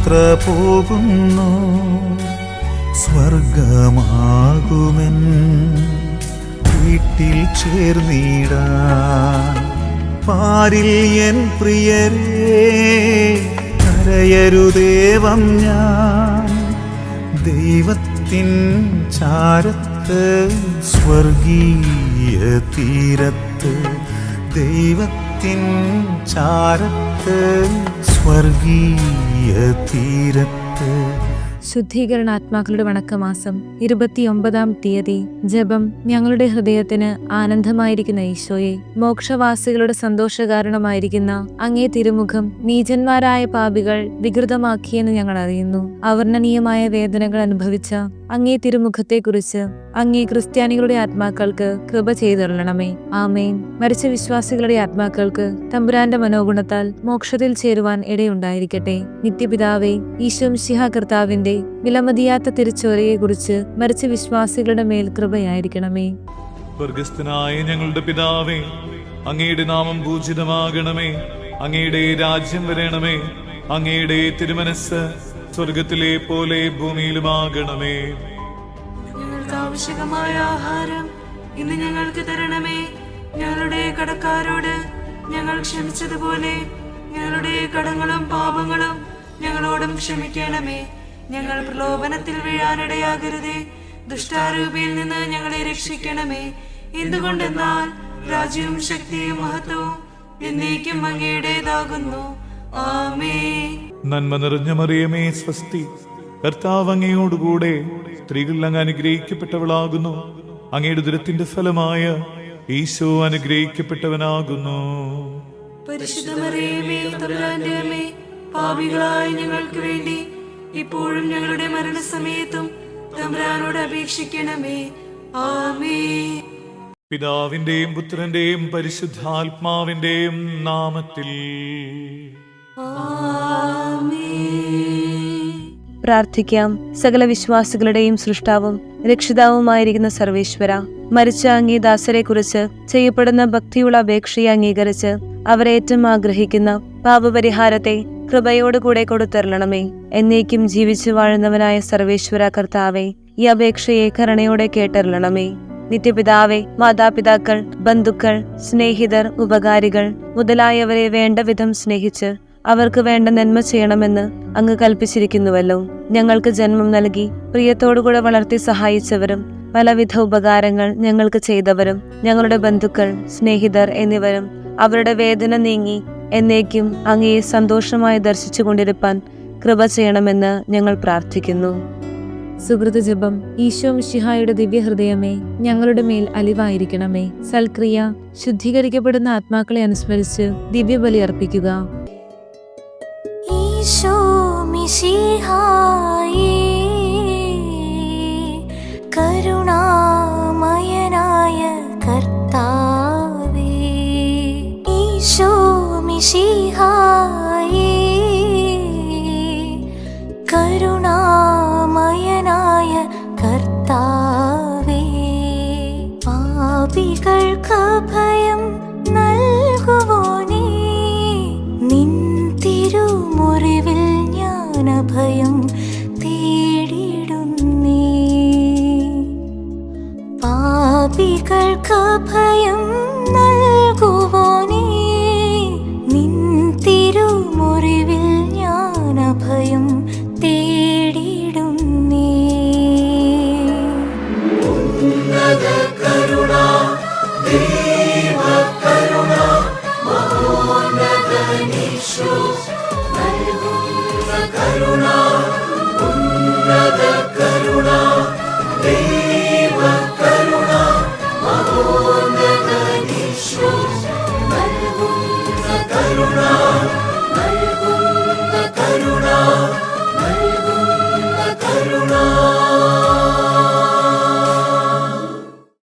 യാത്ര പോകുന്നു. സ്വർഗമാകുമെൻ വീട്ടിൽ ചേർന്നിടാൻ. പാരിൽ എൻ പ്രിയരേ കരയരുദേവം ഞാൻ. ദൈവത്തിൻ ചാരത്ത് സ്വർഗീയ തീരത്ത്. ദൈവത്തിൻ ചാരത്ത് സ്വർഗീയ തീരത്ത്. ശുദ്ധീകരണാത്മാക്കളുടെ വണക്കമാസം 29-ാം തീയതി. ജപം. ഞങ്ങളുടെ ഹൃദയത്തിന് ആനന്ദമായിരിക്കുന്ന ഈശോയെ, മോക്ഷവാസികളുടെ സന്തോഷകാരണമായിരിക്കുന്ന അങ്ങേ തിരുമുഖം നീചന്മാരായ പാപികൾ വികൃതമാക്കിയെന്ന് ഞങ്ങൾ അറിയുന്നു. അവർണ്ണനീയമായ വേദനകൾ അനുഭവിച്ച അങ്ങേ തിരുമുഖത്തെക്കുറിച്ച് അങ്ങേ ക്രിസ്ത്യാനികളുടെ ആത്മാക്കൾക്ക് കൃപ ചെയ്തരുളണമേ. ആമേൻ. മരിച്ച വിശ്വാസികളുടെ ആത്മാക്കൾക്ക് തമ്പുരാന്റെ മനോഗുണത്താൽ മോക്ഷത്തിൽ ചേരുവാൻ ഇടയുണ്ടായിരിക്കട്ടെ. നിത്യപിതാവേ, ഈശോ മിശിഹാ കർത്താവിന്റെ വിലമതിയാത്ത തിരുച്ചോരയെ കുറിച്ച് മരിച്ച വിശ്വാസികളുടെ മേൽ കൃപയായിരിക്കണമേ. സ്വർഗസ്ഥനായ ഞങ്ങളുടെ പിതാവേ, അങ്ങയുടെ നാമം പൂജിതമാകണമേ. അങ്ങയുടെ രാജ്യം വരണമേ. അങ്ങയുടെ തിരുമനസ് സ്വർഗത്തിലെ പോലെ ഭൂമിയിലുമാകണമേ. ഞങ്ങൾക്ക് ആവശ്യമായ ആഹാരം ഇന്ന് ഞങ്ങൾക്ക് തരണമേ. ഞങ്ങളുടെ കടക്കാരോട് ഞങ്ങൾ ക്ഷമിച്ചതുപോലെ ഞങ്ങളുടെ കടങ്ങളും പാപങ്ങളും ഞങ്ങളോടും ക്ഷമിക്കണമേ. ഞങ്ങൾ പ്രലോഭനത്തിൽ വീഴാനിടയാകരുതേ. ദുഷ്ടാരൂപിയിൽ നിന്ന് ഞങ്ങളെ രക്ഷിക്കണമേ. എന്തുകൊണ്ടെന്നാൽ രാജ്യവും ശക്തിയും മഹത്വവും എന്നേക്കും അങ്ങയുടേതാകുന്നു. ആമേൻ. നന്മ നിറഞ്ഞ മറിയമേ സ്വസ്തി, കർത്താവ് അങ്ങയോടുകൂടെ സ്ത്രീകൾ അങ്ങ് അനുഗ്രഹിക്കപ്പെട്ടവളാകുന്നു. അങ്ങയുടെ ദുരത്തിന്റെ ഫലമായ ഈശോ അനുഗ്രഹിക്കപ്പെട്ടവനാകുന്നു. പരിശുദ്ധ മറിയമേ, തമ്പുരാന്റെ അമ്മേ, പാപികളായ ഞങ്ങൾക്ക് വേണ്ടി ഇപ്പോഴും ഞങ്ങളുടെ മരണസമയത്തും തമ്പുരാനോട് അപേക്ഷിക്കണമേ. ആമേൻ. പിതാവിന്റെയും പുത്രന്റെയും പരിശുദ്ധാത്മാവിന്റെയും നാമത്തിൽ. പ്രാർത്ഥിക്കാം. സകല വിശ്വാസികളുടെയും സൃഷ്ടാവും രക്ഷിതാവുമായിരിക്കുന്ന സർവേശ്വര, മരിച്ച അങ്ങേ ദാസരെ കുറിച്ച് ചെയ്യപ്പെടുന്ന ഭക്തിയുള്ള അപേക്ഷയെ അംഗീകരിച്ച് അവരേറ്റം ആഗ്രഹിക്കുന്ന പാപപരിഹാരത്തെ കൃപയോടുകൂടെ കൊടുത്തരളണമേ. എന്നേക്കും ജീവിച്ചു വാഴുന്നവനായ സർവേശ്വര കർത്താവെ, ഈ അപേക്ഷയെ കരുണയോടെ കേട്ടരളണമേ. നിത്യപിതാവെ, മാതാപിതാക്കൾ, ബന്ധുക്കൾ, സ്നേഹിതർ, ഉപകാരികൾ മുതലായവരെ വേണ്ട വിധം സ്നേഹിച്ച് അവർക്ക് വേണ്ട നന്മ ചെയ്യണമെന്ന് അങ്ങ് കൽപ്പിച്ചിരിക്കുന്നുവല്ലോ. ഞങ്ങൾക്ക് ജന്മം നൽകി പ്രിയത്തോടുകൂടെ വളർത്തി സഹായിച്ചവരും പലവിധ ഉപകാരങ്ങൾ ഞങ്ങൾക്ക് ചെയ്തവരും ഞങ്ങളുടെ ബന്ധുക്കൾ, സ്നേഹിതർ എന്നിവരും അവരുടെ വേദന നീങ്ങി എന്നേക്കും അങ്ങയെ സന്തോഷമായി ദർശിച്ചു കൊണ്ടിരിപ്പാൻ കൃപ ചെയ്യണമെന്ന് ഞങ്ങൾ പ്രാർത്ഥിക്കുന്നു. സുഹൃത ജപം. ഈശോ മിശിഹായുടെ ദിവ്യഹൃദയമേ, ഞങ്ങളുടെ മേൽ അലിവായിരിക്കണമേ. സൽക്രിയ. ശുദ്ധീകരിക്കപ്പെടുന്ന ആത്മാക്കളെ അനുസ്മരിച്ച് ദിവ്യബലി അർപ്പിക്കുക. ഈശോ മിശിഹായേ, കരുണാമയനായ കർത്താവേ, ഈശോ മിശിഹായേ,